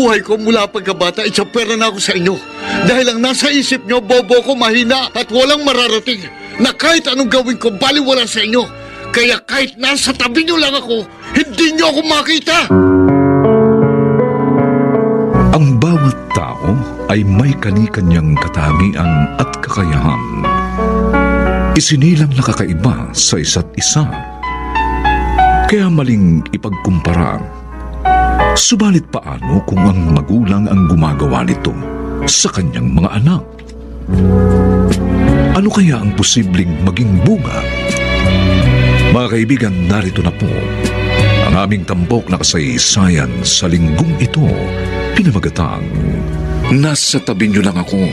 buhay ko mula pagkabata, itsapera na ako sa inyo. Dahil ang nasa isip nyo, bobo ko, mahina at walang mararating. Na kahit anong gawin ko, baliwala sa inyo. Kaya kahit nasa tabi nyo lang ako, hindi nyo ako makita. Ang bawat tao ay may kani-kanyang katangian at kakayahan. Isinilang nakakaiba sa isa't isa. Kaya maling ipagkumpara. Subalit paano kung ang magulang ang gumagawa nito sa kanyang mga anak? Ano kaya ang posibleng maging bunga? Mga kaibigan, narito na po ang aming tampok na kasaysayan sa linggong ito, pinamagatang Nasa Tabi Niyo Lang Ako.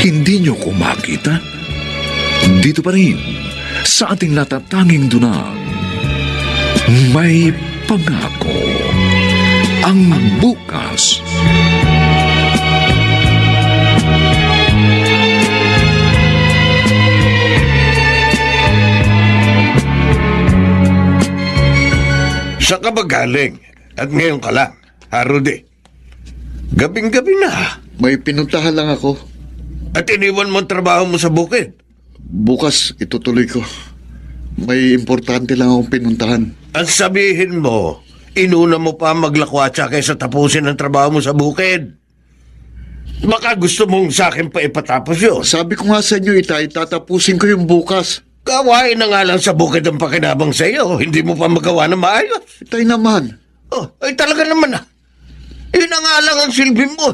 Hindi niyo ko makita? Dito pa rin sa ating natatanging dunang may pangako. Ang bukas. Saan ka ba galing? At ngayon ka lang, Rudy? Gabing-gabi na. May pinuntahan lang ako. At iniwan mo ang trabaho mo sa bukid? Bukas itutuloy ko. May importante lang akong pinuntahan. Ang sabihin mo, inuna mo pa maglakwatsa kaysa tapusin ang trabaho mo sa bukid. Baka gusto mong sa akin pa ipatapos yun. Sabi ko nga sa inyo, Itay, tatapusin ko yung bukas. Gawain na nga lang sa bukid ang pakinabang sa iyo. Hindi mo pa magawa na maayos. Itay naman. Oh, ay talaga naman ah. Yun na nga lang ang silbi mo.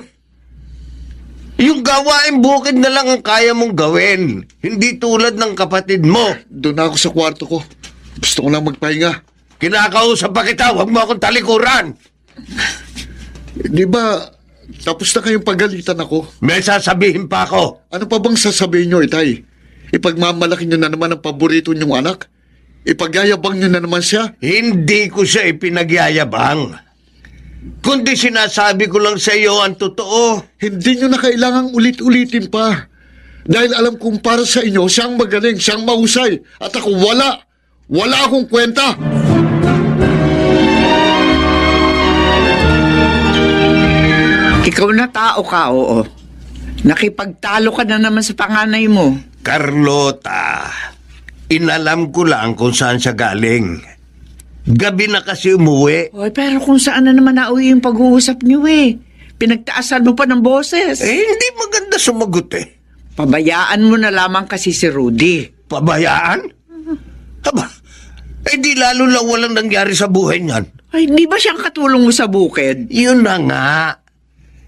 Yung gawain bukid na lang ang kaya mong gawin. Hindi tulad ng kapatid mo. Doon ako sa kwarto ko. Gusto ko lang magpahinga. Kinakausap pa kita, huwag mo akong talikuran. Di ba, tapos na kayong pagalitan ako? May sasabihin pa ako. Ano pa bang sasabihin nyo, Itay? Ipagmamalaki nyo na naman ang paborito nyong anak? Ipagyayabang nyo na naman siya? Hindi ko siya ipinagyayabang. Kundi sinasabi ko lang sa iyo ang totoo. Hindi nyo na kailangang ulit-ulitin pa. Dahil alam kong para sa inyo, siyang magaling, siyang mahusay. At ako wala. Wala akong kwenta. Ikaw na tao ka, oo. Nakipagtalo ka na naman sa panganay mo. Carlota, inalam ko lang kung saan siya galing. Gabi na kasi umuwi. Oy, pero kung saan na naman nauwi yung pag-uusap niyo eh. Pinagtaasan mo pa ng boses. Hindi maganda sumagot eh. Pabayaan mo na lamang kasi si Rudy. Pabayaan? Aba, di lalo lang walang nangyari sa buhay niyan. Ay, di ba siyang katulong mo sa bukid? Yun na nga.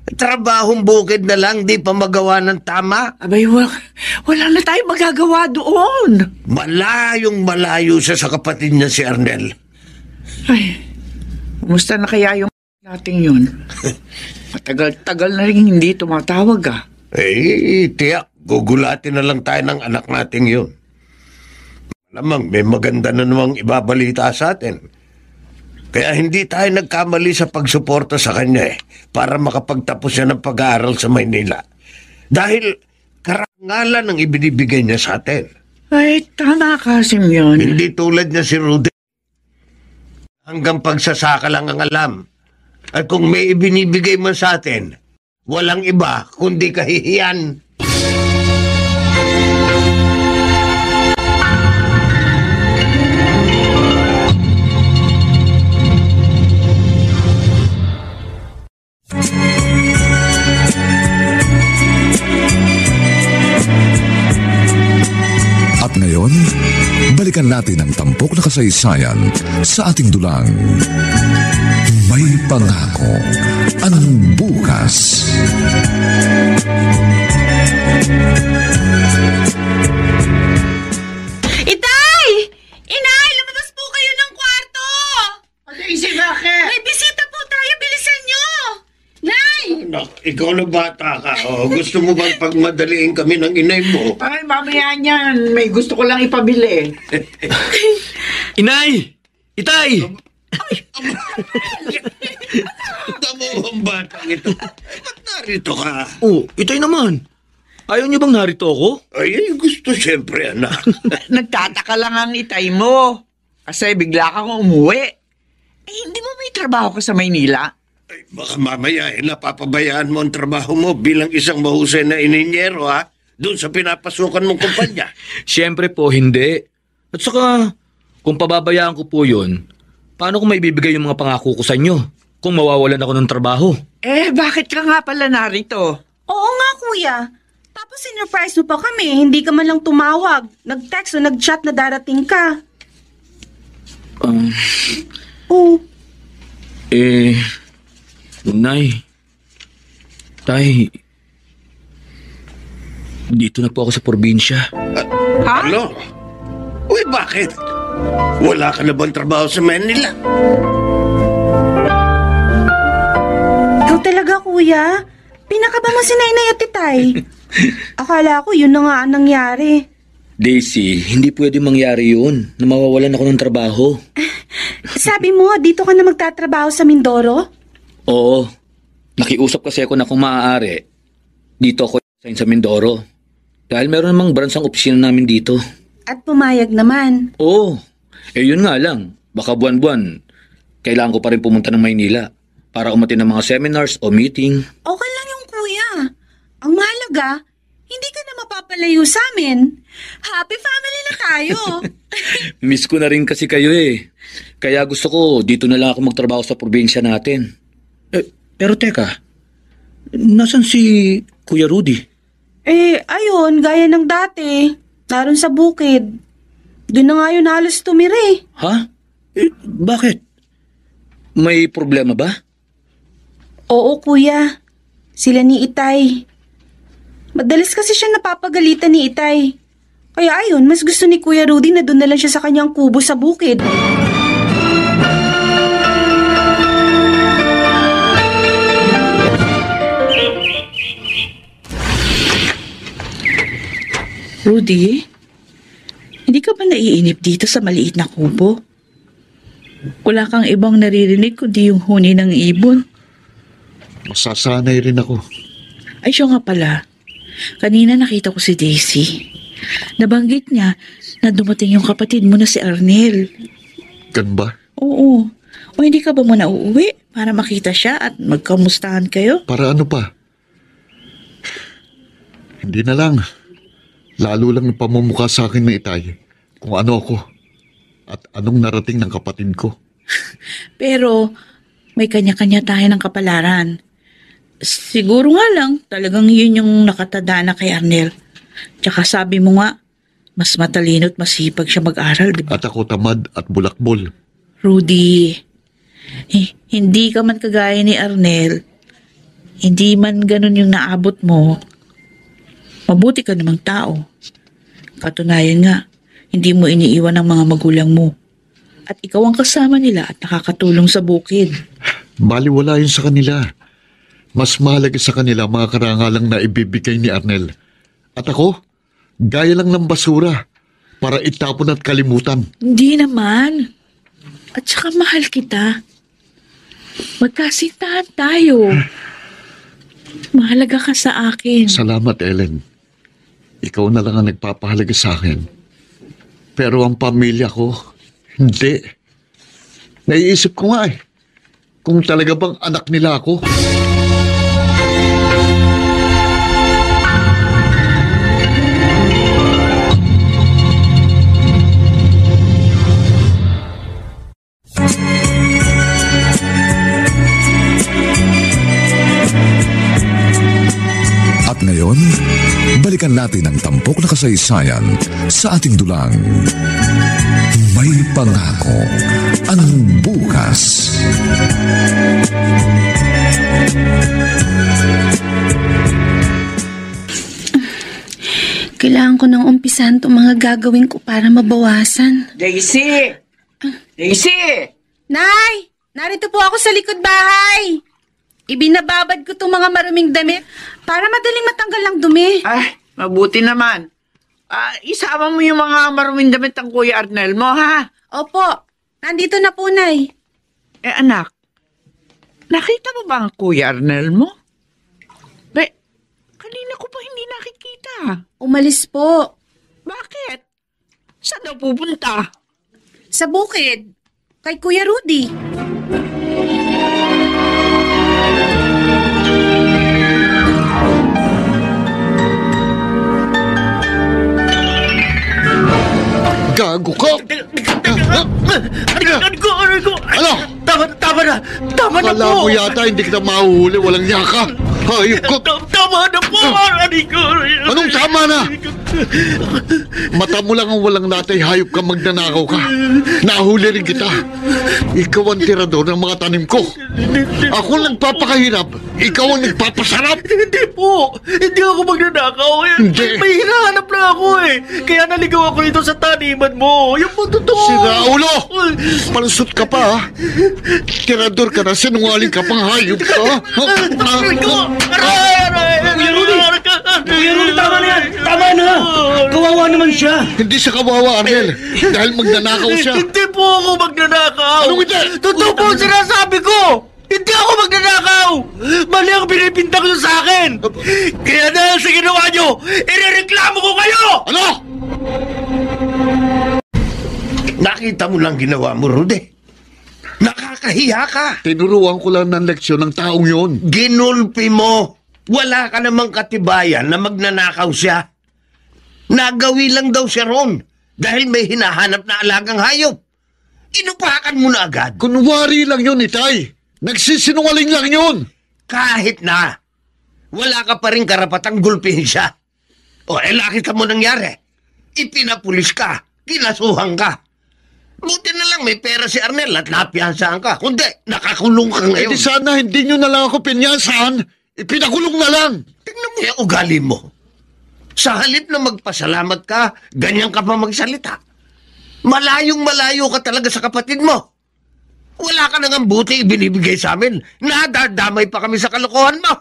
Trabahong bukid na lang, di pa magawa ng tama. Abay, wala na tayong magagawa doon. Malayong malayo siya sa kapatid niya si Arnel. Ay, kumusta na kaya yung nating yun? Matagal-tagal na rin hindi tumatawag ah. Tiyak, gugulatin na lang tayo ng anak nating yun. Malamang may maganda na namang ibabalita sa atin. Kaya hindi tayo nagkamali sa pagsuporta sa kanya para makapagtapos siya ng pag-aaral sa Maynila. Dahil karangalan ang ibinibigay niya sa atin. Ay, tama ka, Simeon. Hindi tulad niya si Rudy. Hanggang pagsasaka lang ang alam. At kung may ibinibigay mo sa atin, walang iba kundi kahihiyan. At ngayon, balikan natin ang tampok na kasaysayan sa ating dulang May Pangako ang bukas. Itay! Inay! Lumabas po kayo ng kwarto! Daisy, bakit? May bisita po tayo! Bilisan nyo! Nay! Ikaw na bata ka. Gusto mo bang pagmadaliin kami ng inay mo? Ay, mamaya niyan. May gusto ko lang ipabili. Inay! Itay! Tamo ang batang ito. Ba't narito ka? Oh, Itay naman. Ayaw niyo bang narito ako? Ay, gusto siyempre, anak. Nagtataka lang ang Itay mo. Kasi bigla kang umuwi. Eh, hindi mo may trabaho ka sa Maynila? Ay, baka mamaya napapabayaan mo ang trabaho mo bilang isang mahusay na ininyero, ha? Doon sa pinapasukan mong kumpanya. Siyempre po, hindi. At saka, kung pababayaan ko po yun, paano ko maibibigay yung mga pangako ko sa inyo kung mawawalan ako ng trabaho? Bakit ka nga pala narito? Oo nga, kuya. Tapos sinurprise mo pa kami, hindi ka man lang tumawag. Nag-text o nag-chat na darating ka. Oo. Nay, Tay, dito na po ako sa probinsya. Ha? Ano? Uy, bakit? Wala ka na bang trabaho sa Manila? Ikaw talaga, kuya. Pinakaba mo si Nainay at Titay. Akala ko yun na nga ang nangyari. Daisy, hindi pwede mangyari yun na mawawalan ako ng trabaho. Sabi mo, dito ka na magtatrabaho sa Mindoro? Oo, nakiusap kasi ako na kung maaari, dito ako sign sa Mindoro. Dahil meron namang branch ang opisina namin dito. At pumayag naman. Oo, yun nga lang, baka buwan-buwan, kailangan ko pa rin pumunta ng Maynila para umatin ng mga seminars o meeting. Okay lang yung kuya. Ang mahalaga, hindi ka na mapapalayo sa amin. Happy family na tayo. Miss ko na rin kasi kayo eh. Kaya gusto ko dito na lang ako magtrabaho sa probinsya natin. Pero teka, nasan si Kuya Rudy? Ayun, gaya ng dati. Naroon sa bukid. Doon na nga yun halos tumiri. Ha? Bakit? May problema ba? Oo, kuya. Sila ni Itay. Madalas kasi siya napapagalitan ni Itay. Kaya ayun, mas gusto ni Kuya Rudy na doon na lang siya sa kanyang kubo sa bukid. Rudy, hindi ka ba naiinip dito sa maliit na kubo? Wala kang ibang naririnig kundi yung huni ng ibon. Masasanay rin ako. Ay, siya nga pala. Kanina nakita ko si Daisy. Nabanggit niya na dumating yung kapatid mo na si Arnel. Gan ba? Oo. O hindi ka ba muna uuwi para makita siya at magkamustahan kayo? Para ano pa? Hindi na lang. Lalo lang pamumukha sa akin ng Itay kung ano ako at anong narating ng kapatid ko. Pero may kanya-kanya tayo ng kapalaran. Siguro nga lang talagang yun yung nakatadana kay Arnel. Tsaka sabi mo nga, mas matalino at masipag siya mag-aral, di ba? At ako tamad at bulakbol. Rudy, hindi ka man kagaya ni Arnel. Hindi man ganun yung naabot mo. Mabuti ka namang tao. Katunayan nga, hindi mo iniiwan ang mga magulang mo. At ikaw ang kasama nila at nakakatulong sa bukid. Baliwala yun sa kanila. Mas mahalaga sa kanila mga karangalang na ibibigay ni Arnel. At ako, gaya lang ng basura para itapon at kalimutan. Hindi naman. At saka mahal kita. Magkasintahan tayo. Mahalaga ka sa akin. Salamat, Ellen. Ikaw na lang ang nagpapahalaga sa akin. Pero ang pamilya ko, hindi. Naiisip ko nga kung talaga bang anak nila ako. At ngayon, balikan natin ang tampok na kasaysayan sa ating dulang. May pangako ang bukas. Kailangan ko nang umpisahan itong mga gagawin ko para mabawasan. Daisy! Daisy! Nay! Narito po ako sa likod bahay. Ibinababad ko itong mga maruming damit para madaling matanggal ang dumi. Ay, mabuti naman. Isama mo yung mga maruming damit ng Kuya Arnel mo, ha? Opo, nandito na po, Nay. Anak, nakita mo ba ang Kuya Arnel mo? Kanina ko pa hindi nakikita. Umalis po. Bakit? Saan daw pupunta? Sa bukid. Kay Kuya Rudy. Gago ka! Arigo! Ano? Tama na Akala po! mo yata hindi kita mahuhuli, walang yaka. Hayop ka! Tama na po! Arigo! Anong tama na? Mata mo lang ang walang latay, hayop ka, magnanakaw ka. Nahuli rin kita. Ikaw ang tirador ng mga tanim ko. Ako ang nagpapakahirap, ikaw ang nagpapasarap. Hindi po! Hindi ako magnanakaw. Hindi. May hinahanap lang ako eh. Kaya naligaw ako dito sa taniman mo. Yung po totoo. Sira ulo! Palusot ka pa, ha? Tirador ka na, sinungaling ka pang hayop ka. Arigo! Aray! Kuya Rudy, tama na yan! Tama na! Kawawa naman siya! Hindi siya kawawa, Arnel. Dahil magnanakaw siya. Hindi po ako magnanakaw. Anong hindi? Totoo po ang sinasabi ko. Hindi ako magnanakaw. Mali ang binibinta ko sa akin. Kaya dahil sa ginawa nyo, irereklamo ko kayo. Ano? Nakita mo lang ginawa mo, Rudy. Nakakahiya ka. Tinuruan ko lang ng leksyon ng taong yun. Ginulpi mo. Wala ka namang katibayan na magnanakaw siya. Nagawi lang daw siya ron dahil may hinahanap na alagang hayop. Inupakan mo na agad. Kunwari lang yun, Itay. Nagsisinungaling lang yun. Kahit na, wala ka pa rin karapatang gulpihin siya. O, nakita mo nangyari. Ipinapulis ka, kinasuhan ka. Buti na lang may pera si Arnel at napiyansahan ka. Kundi, nakakulong ka Eh ngayon. di sana hindi nyo na lang ako pinyasahan. Ipinakulong na lang. Tingnan mo yung ugali mo. Sa halip na magpasalamat ka, ganyan ka pa magsalita. Malayong-malayo ka talaga sa kapatid mo. Wala ka nang buti ibinibigay sa amin. Nadadamay pa kami sa kalokohan mo.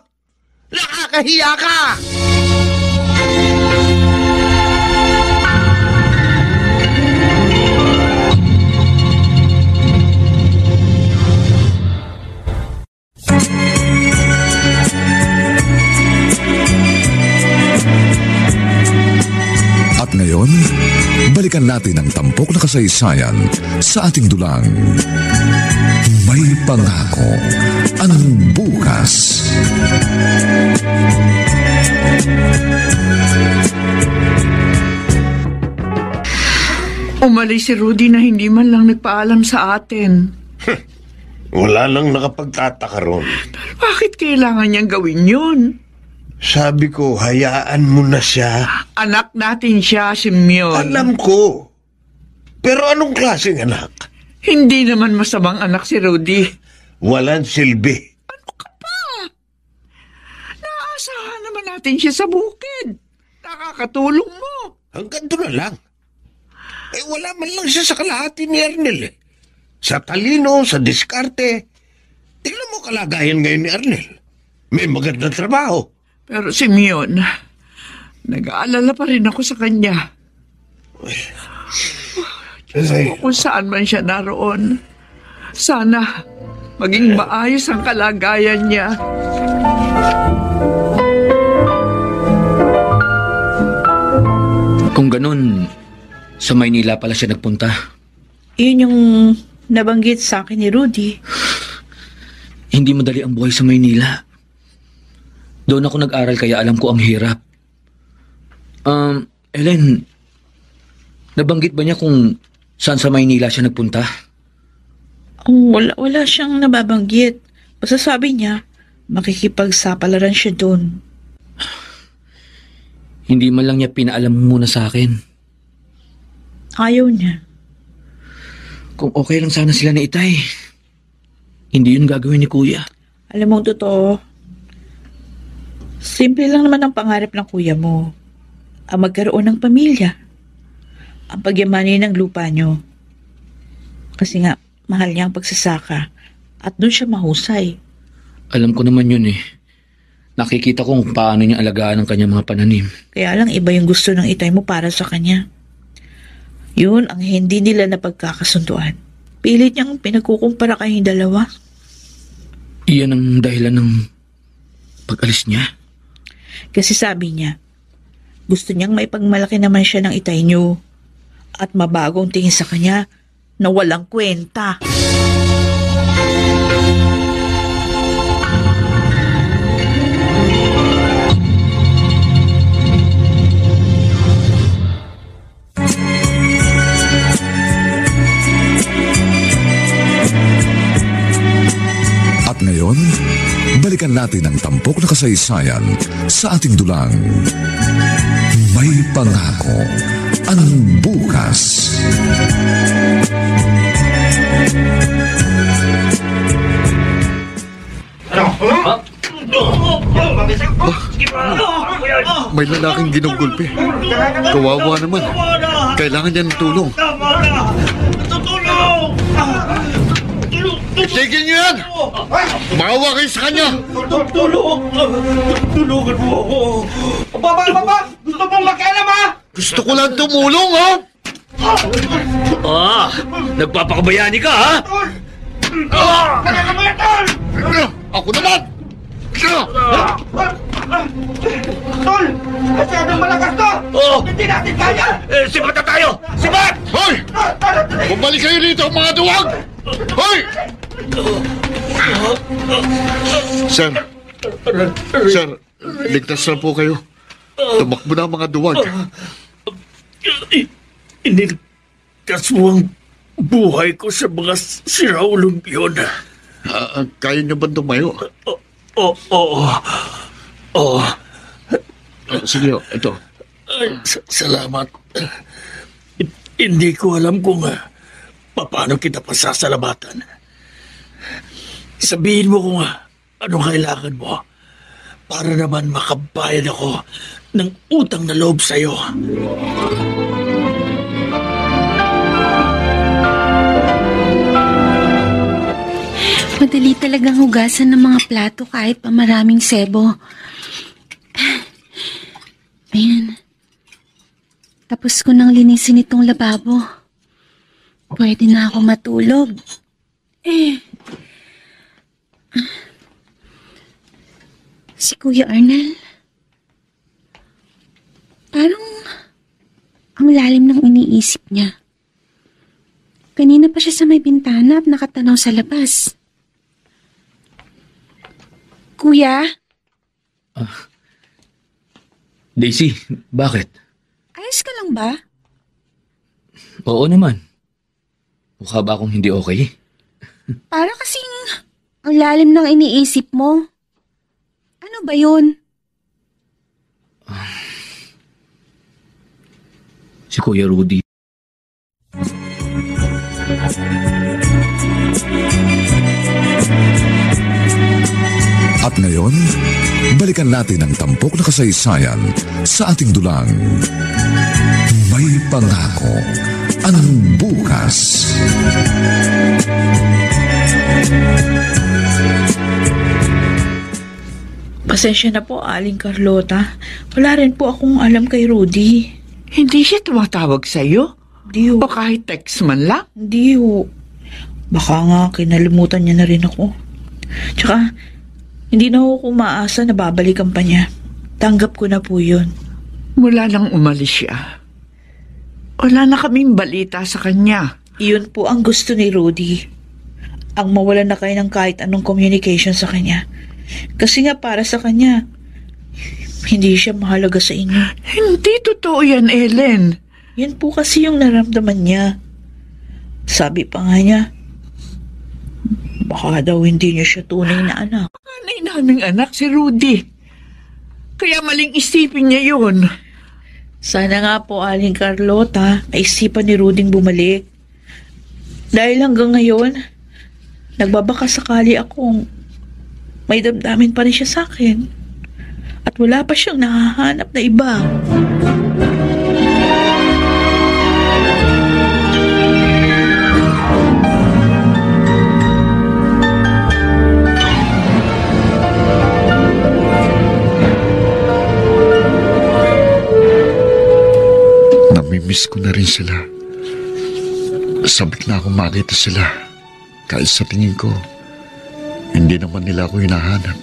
Nakakahiya ka! At ngayon, balikan natin ang tampok na kasaysayan sa ating dulang. May pangako ang bukas. Umalis si Rudy na hindi man lang nagpaalam sa atin. Wala nang nakapagtataka ron. Bakit kailangan niyang gawin yun? Sabi ko, hayaan mo na siya. Anak natin siya, Simeon. Alam ko. Pero anong klaseng anak? Hindi naman masamang anak si Rudy. Walang silbi. Ano ka pa? Naasahan naman natin siya sa bukid. Nakakatulong mo. Hanggang doon na lang. Eh, wala man lang siya sa kalahati ni Arnel eh. Sa talino, sa diskarte. Tingnan mo kalagayan ngayon ni Arnel. May magandang trabaho. Pero Simeon, nag-aalala pa rin ako sa kanya. Kung saan man siya naroon, sana maging maayos ang kalagayan niya. Kung ganun, sa Maynila pala siya nagpunta. Yun yung nabanggit sa akin ni Rudy. Hindi madali ang buhay sa Maynila. Doon ako nag-aral kaya alam ko ang hirap. Ellen, nabanggit ba niya kung saan sa Maynila siya nagpunta? Wala siyang nababanggit. Basta sabi niya, makikipagsapalaran siya doon. Hindi man lang niya pinaalam muna sa akin. Ayaw niya. Kung okay lang sana sila ni Itay, hindi yun gagawin ni Kuya. Alam mo, totoo, simple lang naman ang pangarap ng kuya mo. Ang magkaroon ng pamilya. Ang pagyamanin ng lupa nyo. Kasi nga, mahal niya ang pagsasaka. At doon siya mahusay. Alam ko naman yun eh. Nakikita ko kung paano niya alagaan ang kanyang mga pananim. Kaya lang iba yung gusto ng itay mo para sa kanya. Yun ang hindi nila napagkakasunduan. Pilit niyang pinagkukumpara kayong dalawa. Iyan ang dahilan ng pag-alis niya. Kasi sabi niya, gusto niyang maipagmalaki naman siya ng itay niyo at mabagong tingin sa kanya na walang kwenta. balikan natin ang tampok na kasaysayan sa ating dulang May Pangako ang Bukas. May lalaking ginugulpi. Kawawa naman. Kailangan niya ng tulong. Itigil niyo yan! Maawa kayo sa kanya! Tulungan mo ako. Baba! Gusto mong makialam, ha? Gusto ko lang tumulong, ha? Nagpapakabayani ka, ha? Ako naman! Tol! Masyadong malakas to! Hindi natin kaya! Sibat na tayo! Sibat! Hoy! Bumalik kayo dito, mga duwag! Hoy! Sir, ligtas na po kayo. Tumakbo na ang mga duwag. Iniligtas mo ang buhay ko sa mga siraulong yun. Kaya niyo ba tumayo? Oo. Sige, ito. Salamat. Hindi ko alam kung paano kita pasasalamatan. Sabihin mo kung anong kailangan mo para naman makabayad ako ng utang na loob sa'yo. Madali talagang hugasan ng mga plato kahit pa maraming sebo. Ayan. Tapos ko nang linisin itong lababo. Pwede na ako matulog. Si Kuya Arnel. Parang ang lalim ng iniisip niya. Kanina pa siya sa may bintana at nakatanaw sa labas. Kuya? Daisy, bakit? Ayos ka lang ba? Oo naman. Mukha ba akong hindi okay? Para kasing ang lalim ng iniisip mo. Ano ba yun? Si Kuya Rudy. At ngayon, balikan natin ang tampok na kasaysayan sa ating dulang May Pangako ang Bukas. Pasensya na po, Aling Carlota. Wala rin po akong alam kay Rudy. Hindi siya tumatawag sa'yo? Hindi ho. O kahit text man lang? Hindi ho. Baka nga kinalimutan niya na rin ako. Tsaka, hindi na ako umaasa na babalikan pa niya. Tanggap ko na po yun. Mula nang umalis siya, wala na kaming balita sa kanya. Iyon po ang gusto ni Rudy. Ang mawala na kayo ng kahit anong communication sa kanya. Kasi nga para sa kanya, hindi siya mahalaga sa inyo. Hindi totoo yan, Ellen. Yun po kasi yung naramdaman niya. Sabi pa nga niya, baka daw hindi niya siya tunay na anak. Anay naming anak si Rudy. Kaya maling isipin niya yun. Sana nga po, Aling Carlota, naisipan ni Ruding bumalik. Dahil hanggang ngayon, nagbabaka sakali akong may damdamin pa rin siya sa akin. At wala pa siyang nahahanap na iba. Namimiss ko na rin sila. Sabik na akong makita sila. Kahit sa tingin ko, hindi naman nila ako hinahanap.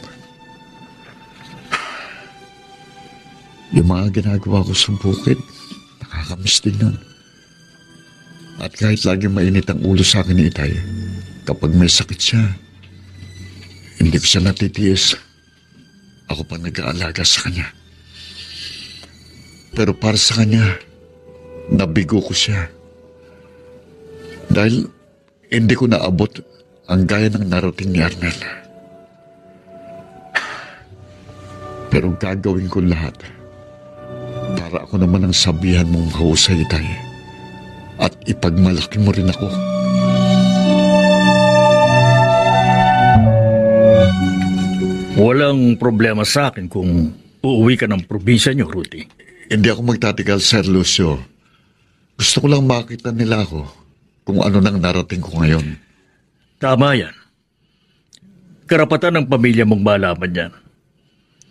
Yung mga ginagawa ko sa bukid, nakakamiss din nun. At kahit lagi mainit ang ulo sa akin ni Itay, kapag may sakit siya, hindi ko siya natitiis. Ako pa nag-aalaga sa kanya. Pero para sa kanya, nabigo ko siya. Dahil hindi ko naabot ang gaya ng narating ni Arnel. Pero gagawin ko lahat para ako naman ang sabihan mong mahusay, Itay. At ipagmalaki mo rin ako. Walang problema sa akin kung uuwi ka ng probinsya niyo, Rudy. Hindi ako magtatigal, Sir Lucio. Gusto ko lang makita nila ako kung ano nang narating ko ngayon. Tama yan. Karapatan ng pamilya mong malaman yan.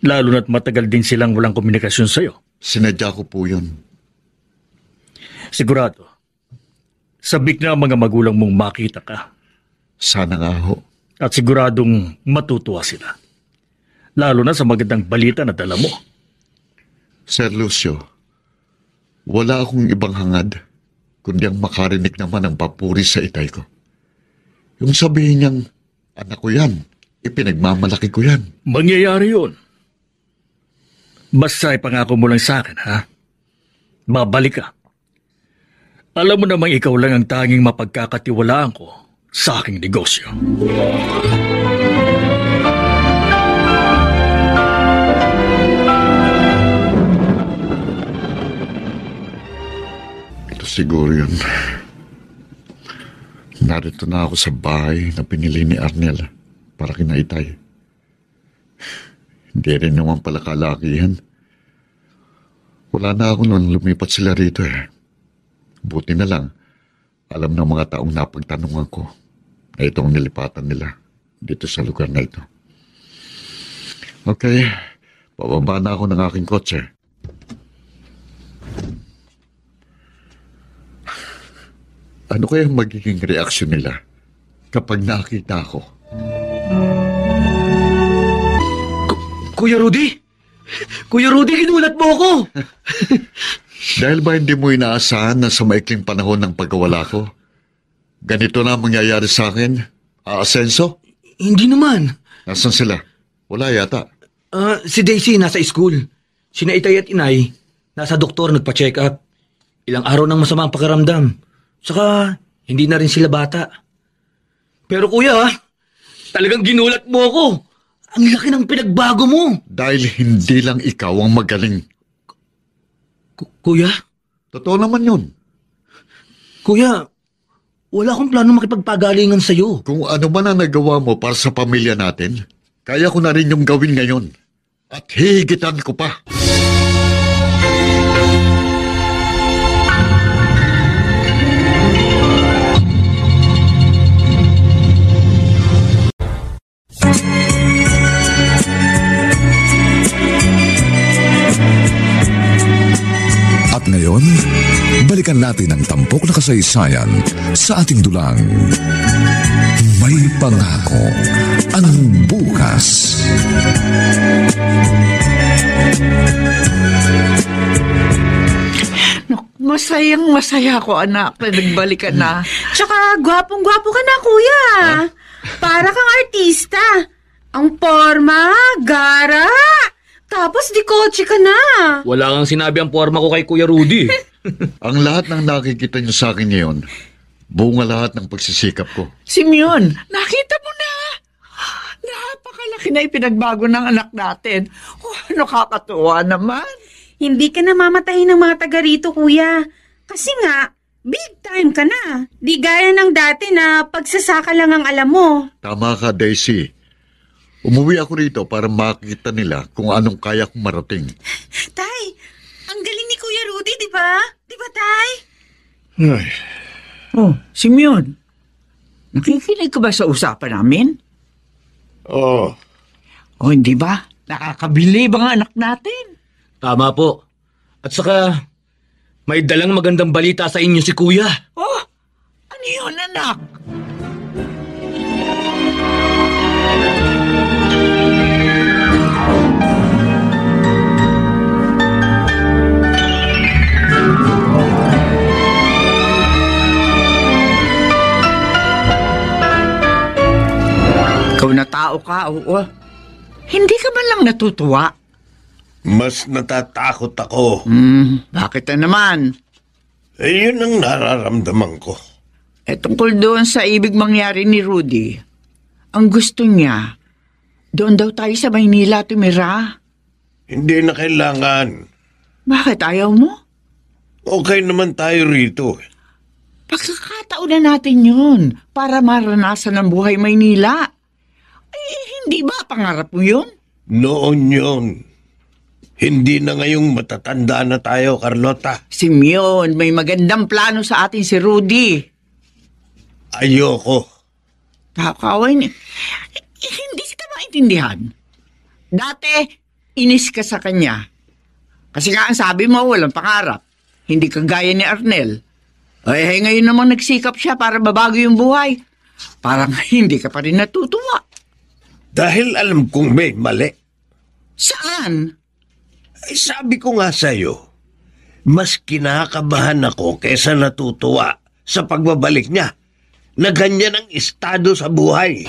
Lalo na't matagal din silang walang komunikasyon sa'yo. Sinadya ko po yun. Sigurado, sabik na ang mga magulang mong makita ka. Sana nga ho. At siguradong matutuwa sila. Lalo na sa magandang balita na dala mo. Sir Lucio, wala akong ibang hangad kundi ang makarinig naman ng papuri sa itay ko. Yung sabihin niyang, anak ko yan, ipinagmamalaki ko yan. Mangyayari yun. Basta ipangako mo lang sa akin, ha? Babalik ka. Alam mo namang ikaw lang ang tanging mapagkakatiwalaan ko sa aking negosyo. Ito siguro yun. Narito na ako sa bahay na pinili ni Arnel para kina Itay. Hindi rin naman pala kalakihan. Wala na ako nung lumipat sila rito eh. Buti na lang, alam ng mga taong napagtanungan ko na itong nilipatan nila dito sa lugar na ito. Okay, pababa na ako ng aking kotse. Ano kaya magiging reaksyon nila kapag nakita ko? Kuya Rudy! Kuya Rudy, ginulat mo ako! Dahil ba hindi mo inaasahan na sa maikling panahon ng pagkawala ko? Ganito na mangyayari sa akin? Aasenso? Hindi naman. Nasaan sila? Wala yata. Si Daisy nasa school. Sina Itay at Inay, nasa doktor nagpa-check up. Ilang araw nang masamang pakiramdam. Saka, hindi na rin sila bata. Pero kuya, talagang ginulat mo ako. Ang laki ng pinagbago mo. Dahil hindi lang ikaw ang magaling. Kuya? Totoo naman yun. Kuya, wala akong plano makipagpagalingan sa'yo. Kung ano man ang nagawa mo para sa pamilya natin, kaya ko na rin yung gawin ngayon. At hihigitan ko pa. At ngayon, balikan natin ang tampok na kasaysayan sa ating dulang. May pangako ang bukas. Masayang-masaya ako, anak, na nagbalik ka na. Tsaka, gwapong-gwapo ka na, kuya. Para kang artista. Ang forma, gara. Tapos di kotse ka na. Wala kang sinabi ang forma ko kay Kuya Rudy. Ang lahat ng nakikita niyo sa akin ngayon, bunga lahat ng pagsisikap ko. Simeon, nakita mo na. Napakalaki na ipinagbago ng anak natin. Oh, nakakatuwa naman. Hindi ka na mamatahin ng mga taga rito, kuya. Kasi nga, big time ka na. Di gaya ng dati na pagsasaka lang ang alam mo. Tama ka, Daisy. Umuwi ako rito para makita nila kung anong kaya kong marating. Tay, ang galing ni Kuya Rudy, di ba? Di ba, Tay? Ay, Oh, Simeon, nakikinig ka ba sa usapan namin? Oh, O hindi ba? Nakakabilib ang anak natin. Tama po. At saka, may dalang magandang balita sa inyo si Kuya. Oh, ano yun, anak? Ikaw na tao ka, oo. Hindi ka man lang natutuwa. mas natatakot ako. Bakit na naman? Eh, yun ang nararamdaman ko. Tungkol doon sa ibig mangyari ni Rudy, ang gusto niya, doon daw tayo sa Maynila tumira. Hindi na kailangan. Bakit ayaw mo? Okay naman tayo rito. Pagkakataon na natin yun para maranasan ang buhay Maynila. Hindi ba pangarap mo yun? Noon yun. Hindi na ngayong matatanda na tayo, Carlota. Simeon, may magandang plano sa atin si Rudy. Ayoko. Kakaway niya. Hindi kita maintindihan. Dati, inis ka sa kanya. Kasi nga ang sabi mo, walang pangarap. Hindi kagaya ni Arnel. Ay, ngayon namang nagsikap siya para babago yung buhay. Parang hindi ka pa rin natutuwa. Dahil alam kong may mali. Saan? Ay, sabi ko nga sa'yo, mas kinakabahan ako kesa natutuwa sa pagbabalik niya na ganyan ang estado sa buhay.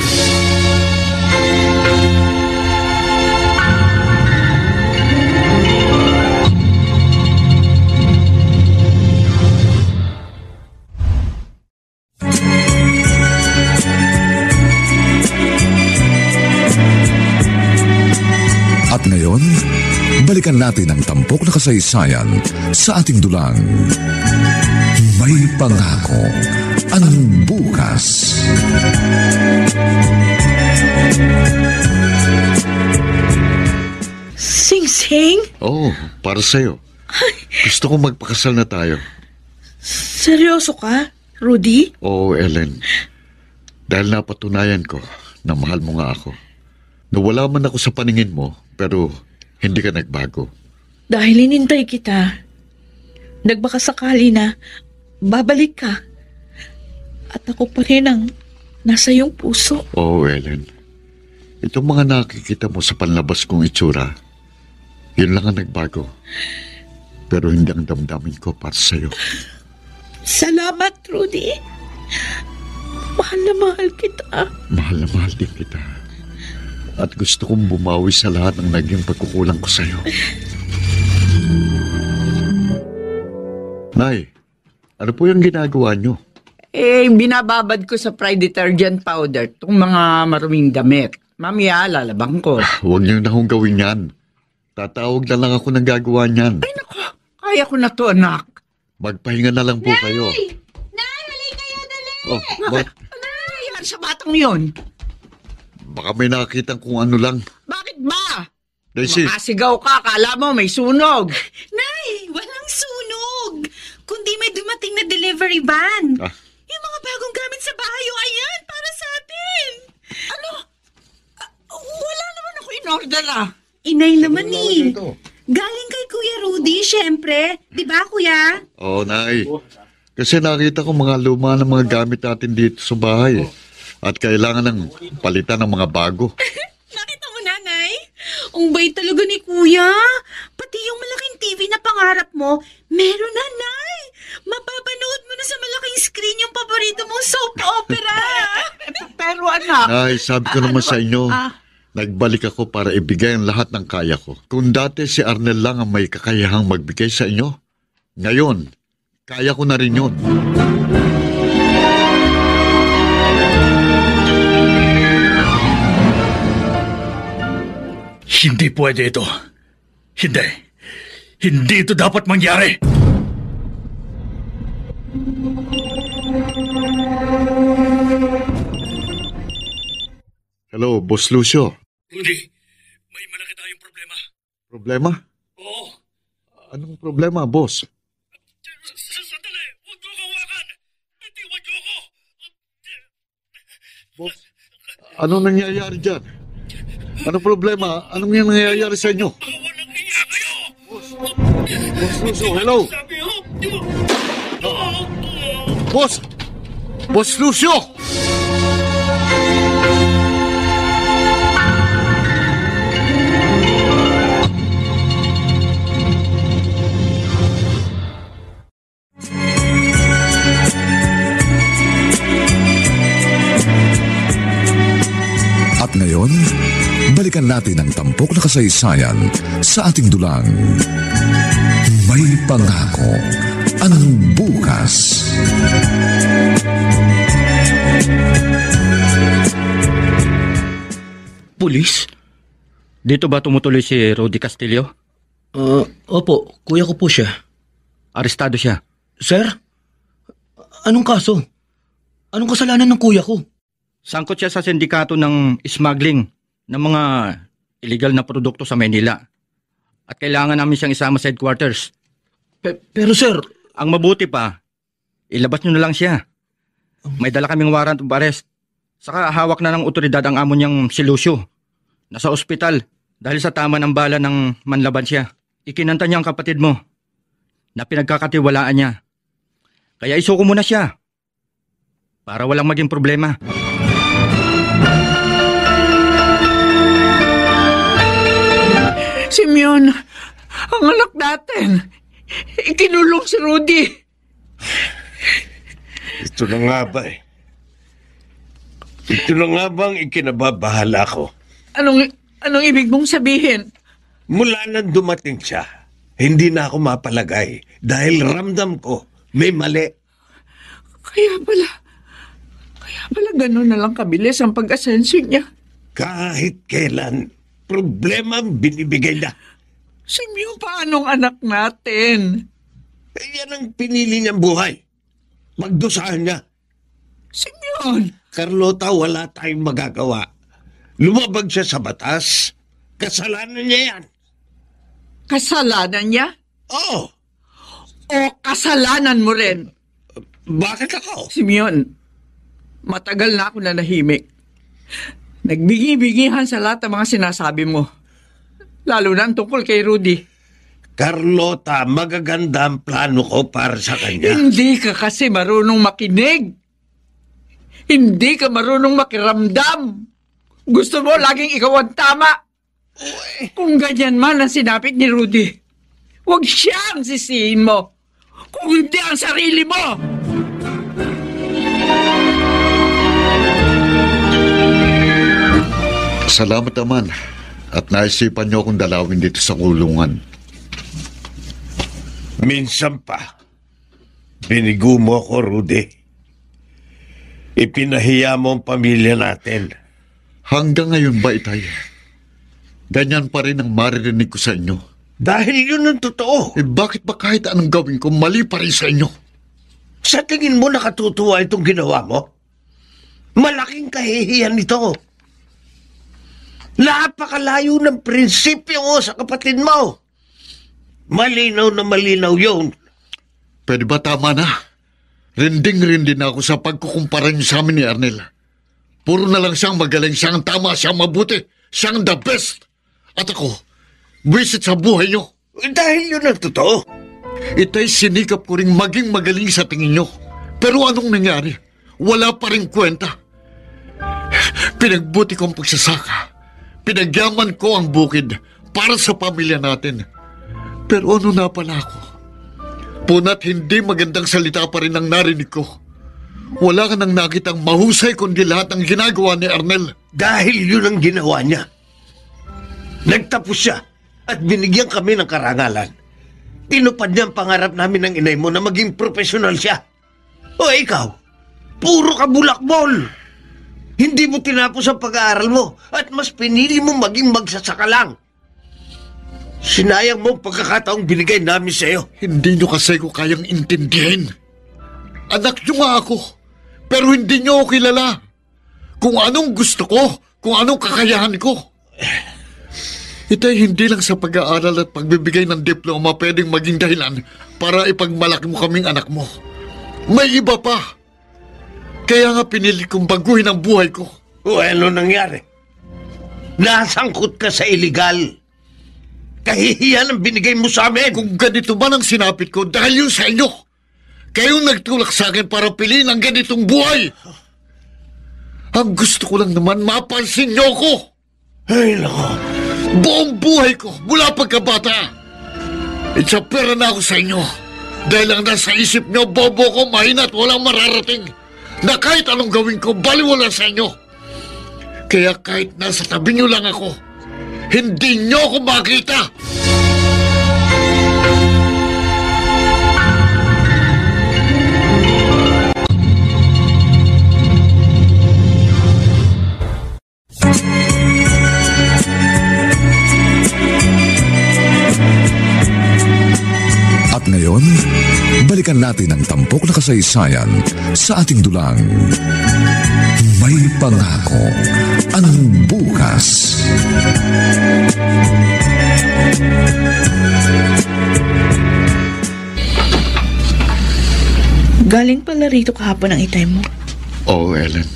At ngayon, balikan natin ang tampok na kasaysayan sa ating dulang. May pangako ang bukas. Sing-sing? Oh, para sa'yo. Gusto kong magpakasal na tayo. Seryoso ka, Rudy? Oo, Ellen. Dahil napatunayan ko na mahal mo nga ako. Nawala man ako sa paningin mo, pero hindi ka nagbago. Dahil inintay kita, nagbakasakali na babalik ka. At ako pa rin ang nasa iyong puso. Oo, Ellen. Itong mga nakikita mo sa panlabas kong itsura, yun lang ang nagbago. Pero hindi ang damdamin ko para sa'yo. Salamat, Rudy. Mahal na mahal kita. Mahal na mahal din kita. At gusto kong bumawi sa lahat ng naging pagkukulang ko sa'yo. Nay, ano po yung ginagawa nyo? Binababad ko sa Pride detergent powder itong mga maruming damit. Mamaya, lalabang ko. Huwag niyo na akong gawin yan. Tatawag na lang ako ng gagawa niyan. Ay, naku, kaya ko na to, anak. Magpahinga na lang po kayo. Nay, halika kayo, dali! Oh, Ano nangyayari sa batang yon? baka may nakakita kung ano lang. Bakit ba? Daisy. Makasigaw ka, kala mo may sunog. Nay, walang sunog. Kundi may dumating na delivery van. Yung mga bagong gamit sa bahay, ayan, para sa atin. Ano? Wala naman ako in-order Inay naman eh. Galing kay Kuya Rudy, syempre. Di ba, Kuya? Oo, Nay. Kasi nakita ko mga luma ng mga gamit natin dito sa bahay. At kailangan ng palitan ng mga bago. Nakita mo na, Nay? Ang bait talaga ni Kuya. Pati yung malaking TV na pangarap mo, meron na, Nay. Mapapanood mo na sa malaking screen yung paborito mong soap opera. Pero anak... Nay, sabi ko naman sa inyo, nagbalik ako para ibigay ang lahat ng kaya ko. Kung dati si Arnel lang ang may kakayahang magbigay sa inyo, ngayon, kaya ko na rin yun. Hindi pwede ito. Hindi. Hindi ito dapat mangyari. Hello, Boss Lucio. Rudy, may malaki tayong problema. Problema? Oo. Anong problema, boss? Sandali, huwag niyo ako hawakan. Bitiwan niyo ako. Boss, anong nangyayari dyan? Anong problema? Anong nangyayari sa inyo? Walang hiya kayo. Boss Lucio, hello? Sabi ho. Boss! Boss Lucio! At ngayon, balikan natin ang tampok na kasaysayan sa ating dulang. May pangako ang bukas. Pulis? Dito ba tumutuloy si Rudy Castillo? Opo, kuya ko po siya. Arestado siya. Sir? Anong kaso? Anong kasalanan ng kuya ko? Sangkot siya sa sindikato ng smuggling ng mga illegal na produkto sa Maynila. At kailangan namin siyang isama sa headquarters. Pero sir... Ang mabuti pa, ilabas nyo na lang siya. May dala kaming warrant of arrest. Saka hawak na ng otoridad ang amo niyang si Lucio. Nasa ospital dahil sa tama ng bala ng manlaban siya. Ikinanta niya ang kapatid mo na pinagkakatiwalaan niya. Kaya isuko mo na siya para walang maging problema. Simeon, ang anak natin, ikinulong si Rudy. Ito na nga ba eh. Ito na nga bang ikinababahala ko? Anong ibig mong sabihin? Mula nang dumating siya, hindi na ako mapalagay dahil ramdam ko may mali. Kaya pala ganun na lang kabilis ang pag-asenso niya. Kahit kailan, problema ang binibigay na. Simeon, paanong anak natin? Yan ang pinili niyang buhay. Magdusahan niya. Simeon! Carlota, wala tayong magagawa. Lumabag siya sa batas. Kasalanan niya yan. Kasalanan niya? Oo. O kasalanan mo rin? Bakit ako? Simeon, matagal na ako nanahimik. Nagbigi-bigihan sa lahat ng mga sinasabi mo. Lalo na ang tungkol kay Rudy. Carlota, magaganda ang plano ko para sa kanya. Hindi ka kasi marunong makinig. Hindi ka marunong makiramdam. Gusto mo laging ikaw ang tama. Kung ganyan man ang sinapit ni Rudy, huwag siyang sisihin mo. Kung hindi ang sarili mo. Salamat naman at naisipan niyo akong dalawin dito sa kulungan. Minsan pa, binigo mo ako, Rudy. Ipinahiya mo ang pamilya natin. Hanggang ngayon ba, Itay? Ganyan pa rin ang maririnig ko sa inyo. Dahil yun ang totoo. Bakit ba kahit anong gawin ko, mali pa rin sa inyo? Sa tingin mo nakatutuwa itong ginawa mo? Malaking kahihiyan ito. Napakalayo ng prinsipyo mo sa kapatid mo. Malinaw na malinaw yun. Pwede ba tama na? Rinding-rindi na ako sa pagkukumpara niyo sa amin ni Arnel. Puro na lang siyang magaling, siyang tama, siyang mabuti, siyang the best. At ako, buwisit sa buhay niyo. Dahil yun ang totoo. Itay sinikap ko rin maging magaling sa tingin niyo. Pero anong nangyari? Wala pa rin kwenta. Pinagbuti ko ang pagsasaka. Pinagyaman ko ang bukid para sa pamilya natin. Pero ano na pala ako? Punat hindi magandang salita pa rin ang narinig ko. Wala ka nang nakitang mahusay kundi lahat ng ginagawa ni Arnel. Dahil yun ang ginawa niya. Nagtapos siya at binigyan kami ng karangalan. Tinupad niya ang pangarap namin ng inay mo na maging profesional siya. O ikaw, puro ka bulakbol. Hindi mo tinapos ang pag-aaral mo at mas pinili mo maging magsasaka lang. Sinayang mo ang pagkakataong binigay namin sa iyo. Hindi nyo kasi ko kayang intindihin. Anak nyo nga ako, pero hindi nyo ako kilala. Kung anong gusto ko, kung anong kakayahan ko. Itay, hindi lang sa pag-aaral at pagbibigay ng diploma pwedeng maging dahilan para ipagmalaki mo kaming anak mo. May iba pa. Kaya nga pinili kong baguhin ang buhay ko. O ano nangyari? Nasangkot ka sa iligal. Kahihiyan ang binigay mo sa amin. Kung ganito man ang sinapit ko dahil yun sa inyo. Kayong nagtulak sa akin para piliin ang ganitong buhay. Ang gusto ko lang naman mapansin niyo ko. Ay, nako. Buong buhay ko mula pagkabata. Itsapera na ako sa inyo. Dahil ang nasa isip niyo, bobo ko, mahina at walang mararating. Na kahit anong gawin ko, baliwala sa inyo. Kaya kahit nasa tabi niyo lang ako, hindi niyo ako makita. balikan natin ang tampok na kasaysayan sa ating dulang. May pangako ang bukas. Galing pala rito kahapon ang itay mo. Oo, Ellen.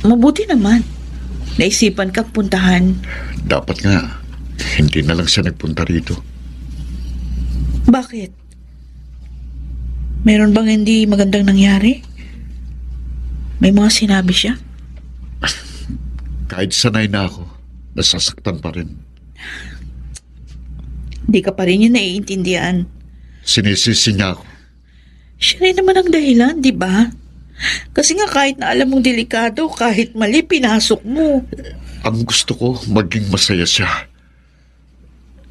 Mabuti naman. Naisipan kang puntahan. Dapat nga, hindi na lang siya nagpunta rito. Bakit? Meron bang hindi magandang nangyari? May mga sinabi siya? Kahit sanay na ako, nasasaktan pa rin. Di ka pa rin yun naiintindihan. Sinisisi niya ako. Siya rin naman ang dahilan, di ba? Kasi nga kahit na alam mong delikado, kahit mali, pinasok mo. Ang gusto ko, maging masaya siya.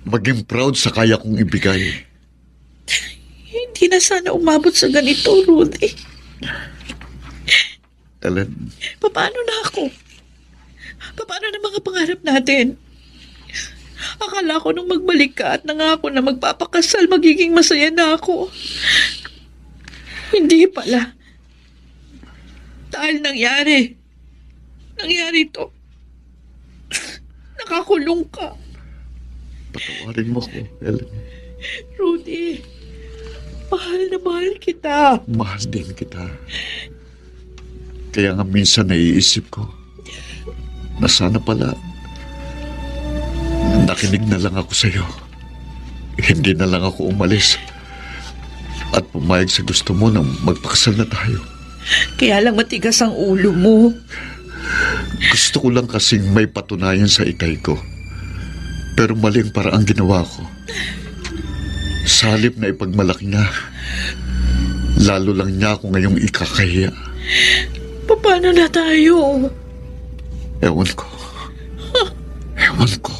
Maging proud sa kaya kong ibigay. Hindi na sana umabot sa ganito, Rudy. Ellen, Paano na ako? Paano na mga pangarap natin? Akala ko nung magbalik ka at nangako na magpapakasal, magiging masaya na ako. Hindi pala. Dahil nangyari to. Nakakulong ka. patawarin mo ko, Ellen. Rudy, mahal na mahal kita. Mahal din kita. Kaya nga minsan naiisip ko na sana pala nakinig na lang ako sa'yo. Hindi na lang ako umalis at pumayag sa gusto mo na magpakasal na tayo. Kaya lang matigas ang ulo mo. Gusto ko lang kasing may patunayan sa itay ko. Pero mali ang paraang ginawa ko. Sa halip na ipagmalaki niya, lalo lang niya ako ngayong ikakahiya. Paano na tayo? Ewan ko. Ewan ko.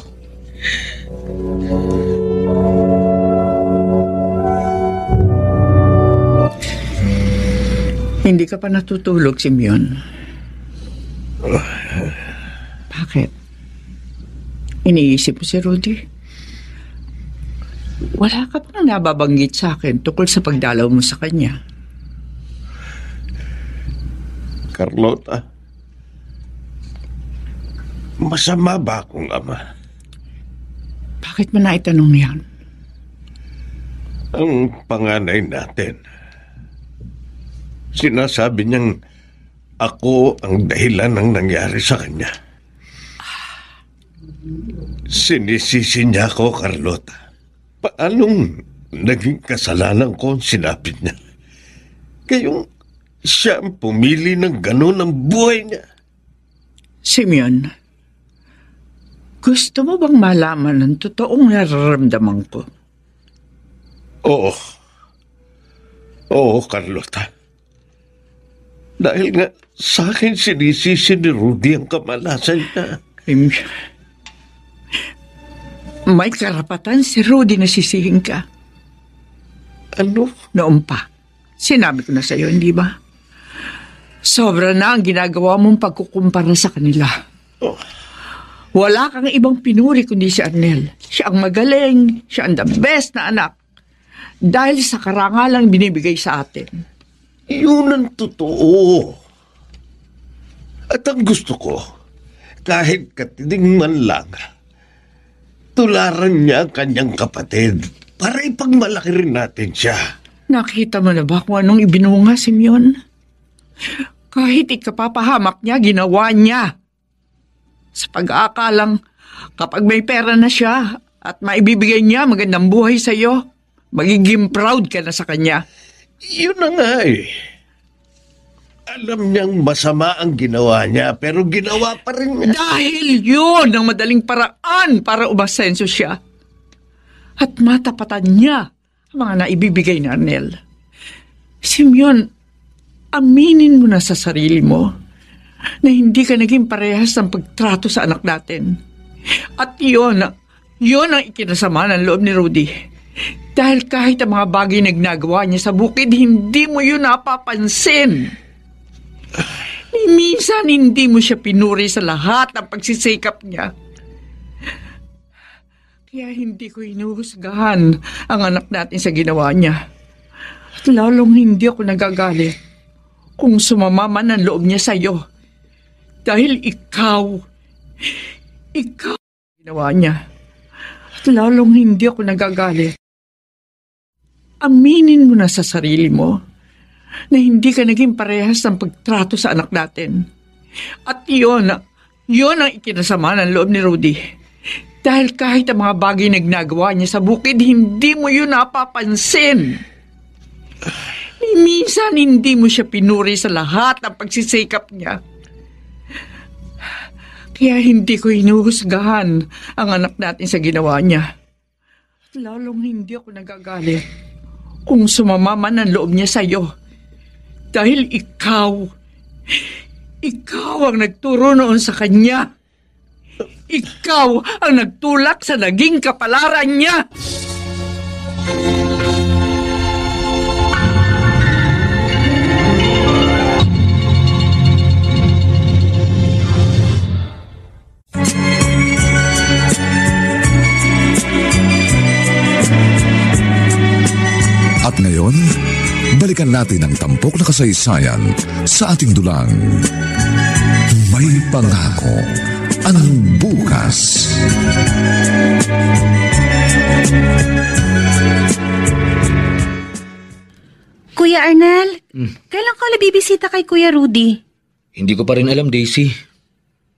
Hindi ka pa natutulog, Simeon. Bakit? Iniisip mo si Rudy? Wala ka pang nababanggit sa akin tungkol sa pagdalaw mo sa kanya. Carlota, masama ba akong ama? Bakit mo na itanong yan? Ang panganay natin, sinasabi niyang ako ang dahilan ng nangyari sa kanya. Sinisisi niya ako, Carlota. Paanong naging kasalanan ko ang sinabi niya? Kayong siya ang pumili ng gano'n ang buhay niya. Simeon, gusto mo bang malaman ang totoong nararamdaman ko? Oo. Oo, Carlota. Dahil nga sa akin sinisisi ni Rudy ang kamalasan niya. May karapatan si Rudy na sisihin ka. Ano? Noon pa. Sinabi ko na sa'yo, hindi ba? Sobra na ang ginagawa mong pagkukumpara sa kanila. Oh. Wala kang ibang pinuri kundi si Arnel. Siya ang magaling, siya ang the best na anak. Dahil sa karangalang binibigay sa atin. Yun ang totoo. At ang gusto ko, kahit katiting man lang, tularan niya ang kanyang kapatid para ipagmalaki rin natin siya. Nakita mo na ba kung anong ibinunga, Simeon? Kahit ikapapahamak niya, ginawa niya. Sa pag-aakalang, kapag may pera na siya at maibibigay niya magandang buhay sa iyo, magiging proud ka na sa kanya. Yun na nga eh. Alam niyang masama ang ginawa niya, pero ginawa pa rin niya. Dahil yun ang madaling paraan para umasenso siya. At matapatan niya ang mga naibibigay ni Arnel. Simeon, aminin mo na sa sarili mo na hindi ka naging parehas ng pagtrato sa anak natin. At yun ang ikinasama ng loob ni Rudy. Dahil kahit ang mga bagay na ginagawa niya sa bukid, hindi mo yun napapansin. Minsan hindi mo siya pinuri sa lahat ng pagsisikap niya. Kaya hindi ko hinuhusgahan ang anak natin sa ginawa niya. At lalong hindi ako nagagalit kung sumama man ang loob niya sa'yo. Dahil ikaw ginawa niya. At lalong hindi ako nagagalit. Aminin mo na sa sarili mo na hindi ka naging parehas ng pagtrato sa anak natin. At yun ang ikinasama ng loob ni Rudy. Dahil kahit ang mga bagay na ginagawa niya sa bukid, hindi mo yun napapansin. Minsan hindi mo siya pinuri sa lahat ng pagsisikap niya. Kaya hindi ko hinuhusgahan ang anak natin sa ginawa niya. Lalong hindi ako nagagalit kung sumama man ang loob niya sa'yo. Dahil ikaw ang nagturo noon sa kanya. Ikaw ang nagtulak sa naging kapalaran niya. At ngayon, balikan natin ang tampok na kasaysayan sa ating dulang May Pangako ang Bukas. Kuya Arnel, kailan ka ulit bibisita kay Kuya Rudy? Hindi ko pa rin alam, Daisy.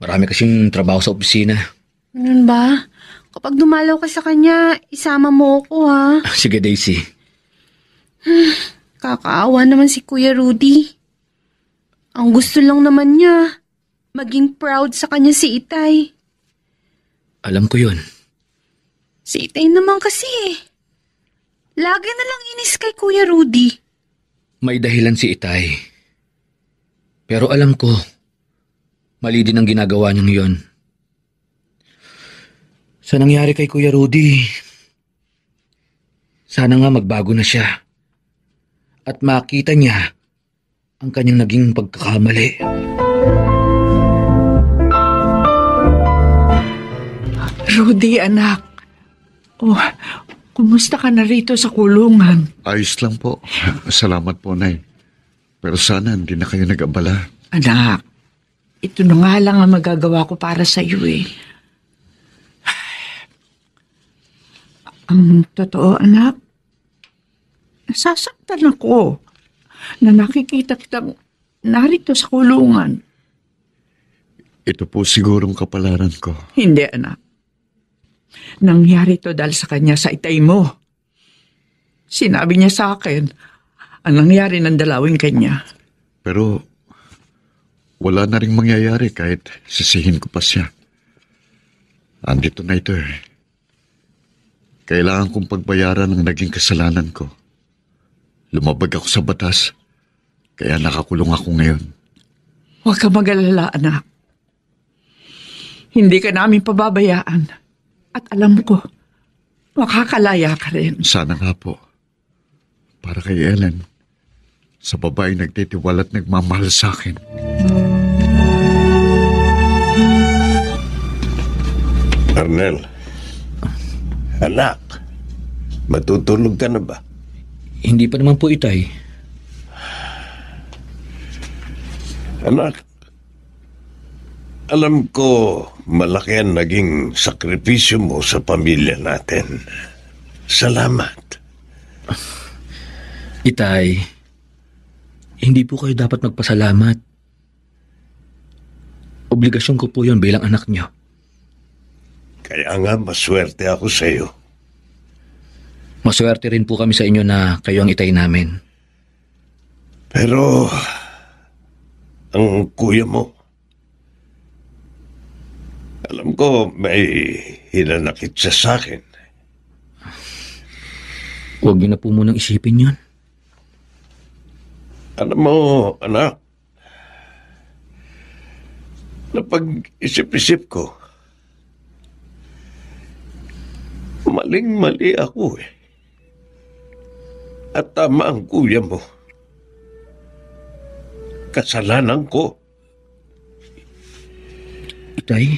Marami kasing trabaho sa opisina. Ganun ba? Kapag dumalaw ka sa kanya, isama mo ako ha. Sige, Daisy. Kakaawa naman si Kuya Rudy. Ang gusto lang naman niya, maging proud sa kanya si Itay. Alam ko yun. Si Itay naman kasi lagi na lang inis kay Kuya Rudy. May dahilan si Itay. Pero alam ko, mali din ang ginagawa niyang yun. Sa nangyari kay Kuya Rudy, sana nga magbago na siya. At makita niya ang kanyang naging pagkakamali. Rudy, anak. Kumusta ka na rito sa kulungan? Ayos lang po. Salamat po, Nay. Pero sana hindi na kayo nag-abala. Anak, ito na nga lang ang magagawa ko para sa iyo eh. Ang totoo, anak, nasasaktan ako na nakikita kitang narito sa kulungan. Ito po sigurong kapalaran ko. Hindi, anak. Nangyari to dahil sa kanya sa Itay mo. Sinabi niya sa akin ang nangyari ng dalawing kanya. Pero wala na rin mangyayari kahit sisihin ko pa siya. Andito na ito eh. Kailangan kong pagbayaran ang naging kasalanan ko. Lumabag ako sa batas, kaya nakakulong ako ngayon. Huwag ka mag-alala, anak. Hindi ka namin pababayaan. At alam ko, makakalaya ka rin. Sana nga po. Para kay Ellen, sa babae nagtitiwala at nagmamahal sa akin. Arnel, anak, matutulog ka na ba? Hindi pa naman po, Itay. Anak, alam ko malaki ang naging sakripisyo mo sa pamilya natin. Salamat. Itay, hindi po kayo dapat magpasalamat. Obligasyon ko po yun bilang anak niyo. Kaya nga maswerte ako sa iyo. Maswerte rin po kami sa inyo na kayo ang itay namin. Pero ang kuya mo, alam ko may hinanakit siya sa akin. Huwag niyo na po munang isipin yun. Alam mo, anak, napag-isip-isip ko, maling-mali ako eh. At tama ang kuya mo. Kasalanan ko. Itay?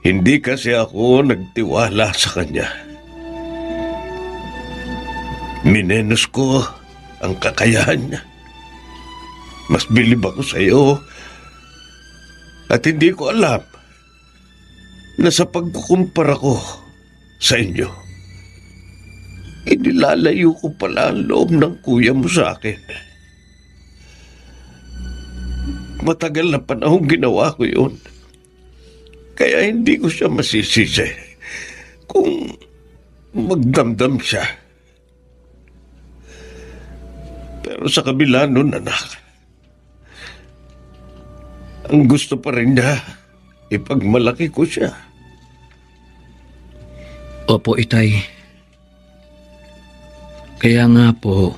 Hindi kasi ako nagtiwala sa kanya. Minenos ko ang kakayahan niya. Mas bilib ako sa iyo. At hindi ko alam na sa pagkukumpara ko sa inyo, inilalayo ko pala ang loob ng kuya mo sa akin. Matagal na panahong ginawa ko yun. Kaya hindi ko siya masisisi kung magdamdam siya. Pero sa kabila nun, anak, ang gusto pa rin niya, ipagmalaki ko siya. Opo, Itay. Kaya nga po,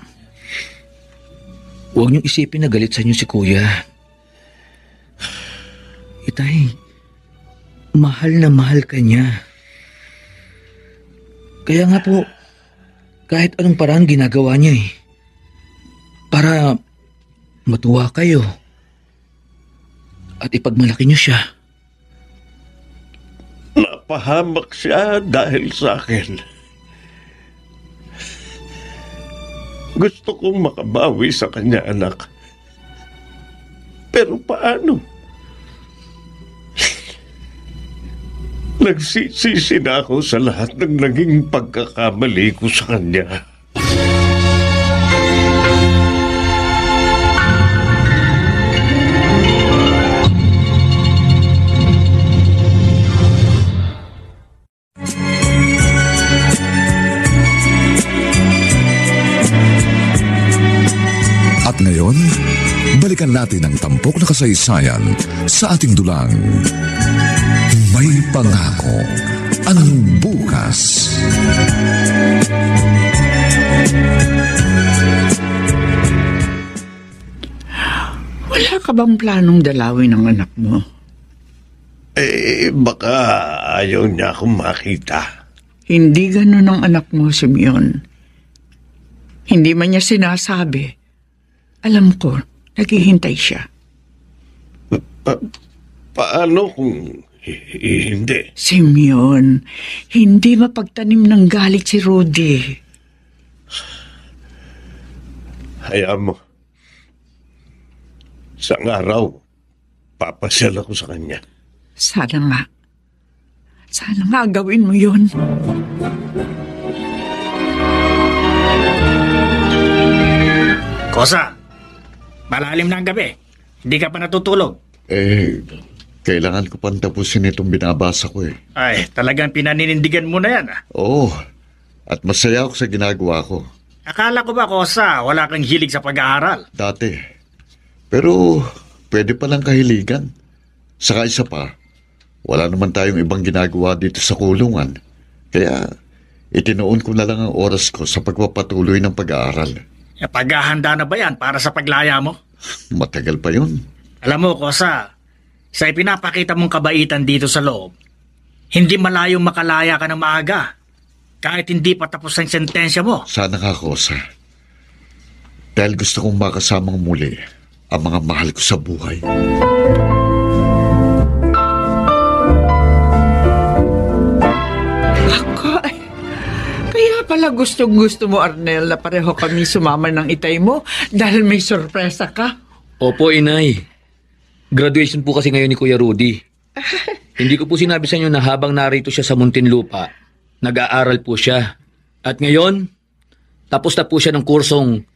huwag niyong isipin na galit sa inyo si Kuya. Itay, mahal na mahal ka niya. Kaya nga po, kahit anong paraan ginagawa niya para matuwa kayo at ipagmalaki niyo siya. Napahamak siya dahil sa akin. Gusto kong makabawi sa kanya, anak. Pero paano? Nagsisisi na ako sa lahat ng naging pagkakamali ko sa kanya. At ngayon, balikan natin ang tampok na kasaysayan sa ating dulang. May pangako ang bukas. Wala ka bang planong dalawin ang anak mo? Baka ayaw niya akong makita. Hindi ganun ang anak mo, Simeon. Hindi man niya sinasabi. Alam ko, naghihintay siya. Paano kung hindi? Simeon, hindi mapagtanim ng galit si Rudy. Hayaan mo. Isang araw, papasyal ako sa kanya. Sana nga. Sana nga gawin mo yun. Kosa, malalim na ang gabi. Hindi ka pa natutulog. Kailangan ko pang tapusin itong binabasa ko Ay, talagang pinaninindigan mo na yan. Oo, at masaya ako sa ginagawa ko. Akala ko ba, Kosa, wala kang hilig sa pag-aaral? Dati. Pero pwede palang kahiligan. Saka isa pa, wala naman tayong ibang ginagawa dito sa kulungan. Kaya itinoon ko na lang ang oras ko sa pagpapatuloy ng pag-aaral. Paghahanda na ba yan para sa paglaya mo? Matagal pa yun. Alam mo, Kosa, sa ipinapakita mong kabaitan dito sa loob, hindi malayong makalaya ka ng maaga kahit hindi pa tapos ang sentensya mo. Sana ka, Kosa. Dahil gusto kong makasamang muli ang mga mahal ko sa buhay. Kaya pala gustong-gusto mo, Arnel, na pareho kami sumama ng itay mo dahil may sorpresa ka. Opo, Inay. Graduation po kasi ngayon ni Kuya Rudy. Hindi ko po sinabi sa inyo na habang narito siya sa Muntinlupa, nag-aaral po siya. At ngayon, tapos na po siya ng kursong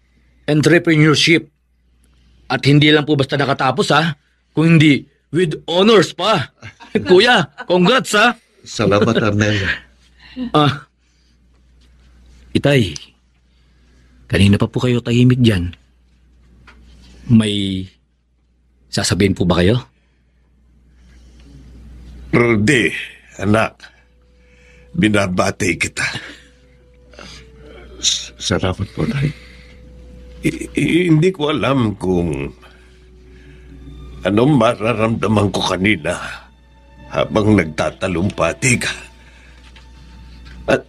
entrepreneurship. At hindi lang po basta nakatapos kung hindi with honors pa. Kuya, congrats Salamat, Arnel. Itay, kanina pa po kayo tahimik dyan. May sasabihin po ba kayo? Rudy, anak, binabati kita. Salamat po, Nay. Hindi ko alam kung anong mararamdaman ko kanina habang nagtatalumpati ka. At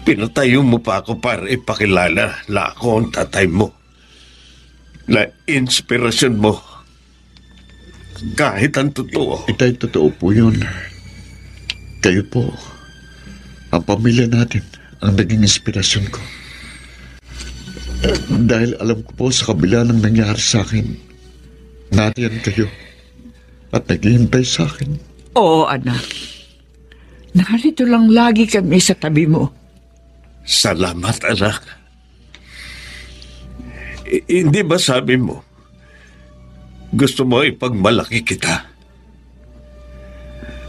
pinatayo mo pa ako para ipakilala na ako ang tatay mo. Na inspirasyon mo. Kahit ang totoo. Itay, totoo po yun. Kayo po, ang pamilya natin, ang naging inspirasyon ko. Dahil alam ko po sa kabila ng nangyari sa akin, nariyan kayo at naghihintay sa akin. Oo, anak. Narito lang lagi kami sa tabi mo. Salamat, anak. Hindi ba sabi mo, gusto mo ipagmalaki kita?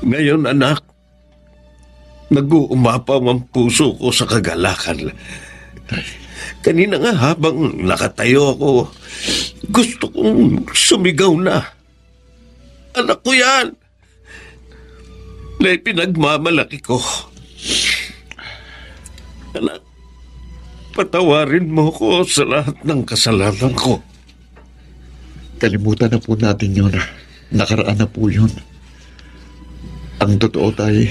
Ngayon, anak, nag-uumapaw ang puso ko sa kagalakan. Kanina nga habang nakatayo ako, gusto kong sumigaw na. Anak ko yan! Na ipinagmamalaki ko. Anak, patawarin mo ko sa lahat ng kasalanan ko. Kalimutan na po natin yun. Nakaraan na po yun. Ang totoo tayo,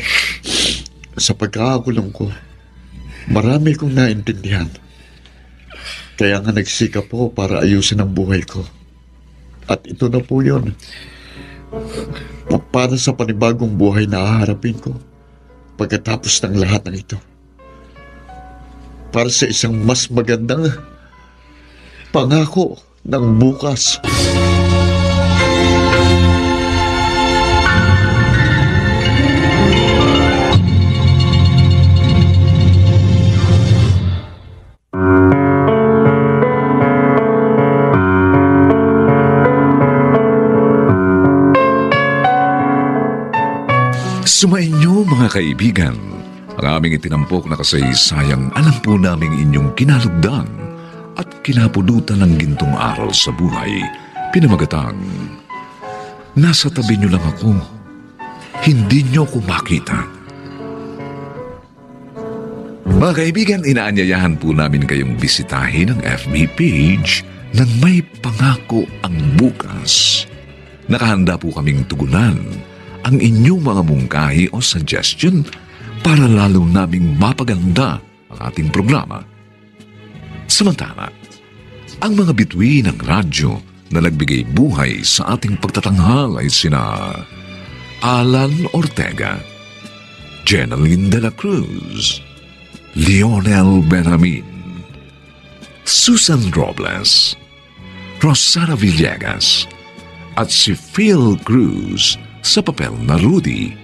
sa pagkakakulong ko, marami kong naintindihan. Kaya nga nagsikap po para ayusin ang buhay ko. At ito na po yun. Para sa panibagong buhay na haharapin ko pagkatapos ng lahat ng ito. Para sa isang mas magandang pangako ng bukas. Sumainyo mga kaibigan, ang aming itinampok na kasaysayang alam po naming inyong kinalugdan at kinapulutan ng gintong aral sa buhay, pinamagatang, nasa tabi niyo lang ako, hindi niyo ko makita. Mga kaibigan, inaanyayahan po namin kayong bisitahin ang FB page ng May Pangako ang Bukas. Nakahanda po kaming tugunan ang inyong mga mungkahi o suggestion para lalong naming mapaganda ang ating programa. Samantala, ang mga bituin ng radyo na nagbigay buhay sa ating pagtatanghal ay sina Alan Ortega, Jeneline de la Cruz, Lionel Benjamin, Susan Robles, Rosana Villegas, at si Phil Cruz sa papel na Rudy.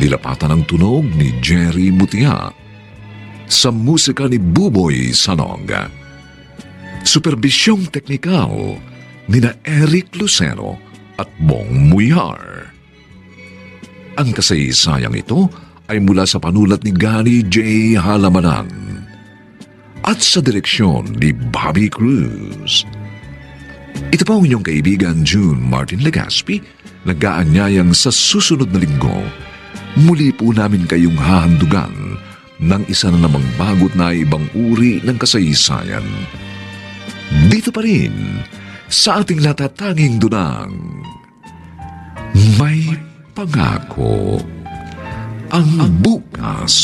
Nilapatan ang tunog ni Jerry Mutia. Sa musika ni Buboy Sanoga. Superbisyong teknikal nina Eric Lucero at Bong Muyar. Ang kasaysayang ito ay mula sa panulat ni Gani J. Halamanan at sa direksyon ni Bobby Cruz. Ito pa ang inyong kaibigan June Martin Legaspi, nag-aanyayang sa susunod na linggo, muli po namin kayong hahandugan ng isa na namang bagot na ibang uri ng kasaysayan. Dito pa rin, sa ating natatanging dunang, May Pangako ang Bukas.